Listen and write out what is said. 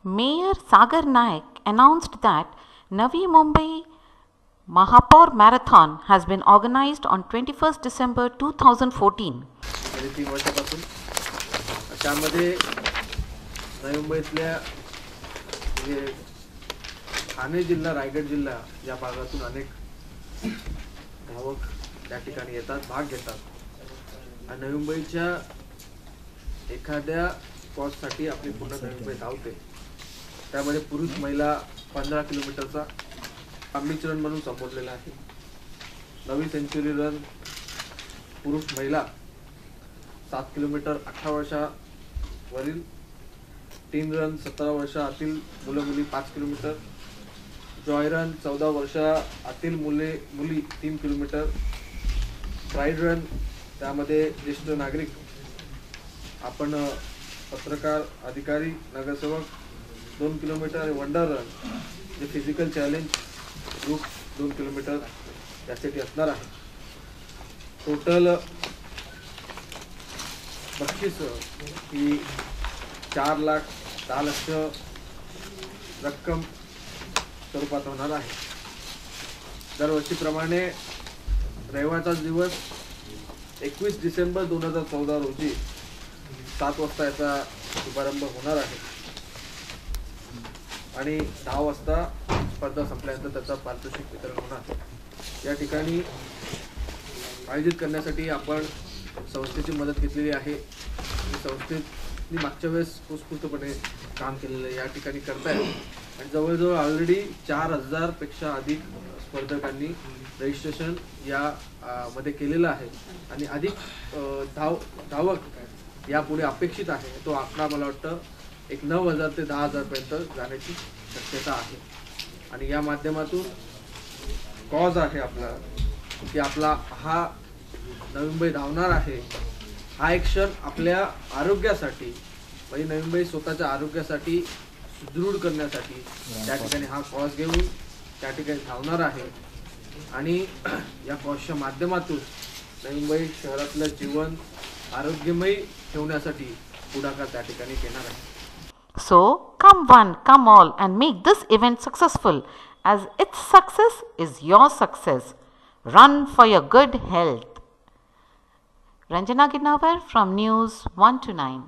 Mayor Sagar Naik announced that Navi Mumbai Mahapaur Marathon has been organized on 21st December 2014. गेली 3 वर्षापासून त्यामध्ये नवी मुंबईतल्या म्हणजे ठाणे जिल्हा, रायगड जिल्हा या भागातून अनेक धावक त्या ठिकाणी येतात, भाग घेतात आणि नवी मुंबईच्या एखाद्या कॉजसाठी आपली पूर्ण नवी मुंबई धावते. त्यामध्ये पुरुष महिला 15 किलोमीटरचा अमृत रन म्हणून संबोधलेला आहे. नवी सेंचुरी रन पुरुष महिला 7 किलोमीटर 18 वर्षावरील, टीन रन 17 वर्षातील मुलं मुली 5 किलोमीटर, जॉय रन 14 वर्षातील मुली 3 किलोमीटर, प्राईड रन त्यामध्ये ज्येष्ठ नागरिक, आपण पत्रकार, अधिकारी, नगरसेवक 2 किलोमीटर, वंडर रन जे फिजिकल चॅलेंज ग्रुप 2 किलोमीटर यासाठी असणार आहे. टोटल बक्षीस ही 4,10,00,000 रक्कम स्वरूपात होणार आहे. दरवर्षीप्रमाणे रविवारचा दिवस 21 डिसेंबर 2014 रोजी 7 वाजता याचा शुभारंभ होणार आहे आणि 10 वाजता स्पर्धा संपल्यानंतर त्याचा पारितोषिक वितरण होणार. या ठिकाणी आयोजित करण्यासाठी आपण संस्थेची मदत घेतलेली आहे. संस्थेने मागच्या वेळेस उत्स्फूर्तपणे काम केलेलं या ठिकाणी करतायत आणि जवळजवळ ऑलरेडी 4,000 पेक्षा अधिक स्पर्धकांनी रजिस्ट्रेशन या मध्ये केलेलं आहे आणि अधिक धावक यापुढे अपेक्षित आहे. तो आकडा मला वाटतं एक 9,000 ते 10,000 पर्यंत जाण्याची शक्यता आहे. आणि या माध्यमातून कॉज आहे आपला की आपला हा नवी मुंबई धावणार आहे, हा एक क्षण आपल्या आरोग्यासाठी म्हणजे नवी मुंबई स्वतःच्या आरोग्यासाठी सुदृढ करण्यासाठी त्या ठिकाणी हा कॉज घेऊन त्या ठिकाणी धावणार आहे आणि या कॉजच्या माध्यमातून नवी मुंबई शहरातलं जीवन आरोग्यमय ठेवण्यासाठी पुढाकार त्या ठिकाणी घेणार आहे. So, come one, come all and make this event successful, as its success is your success. Run for your good health. Ranjana Ginnavar from News 1 to 9.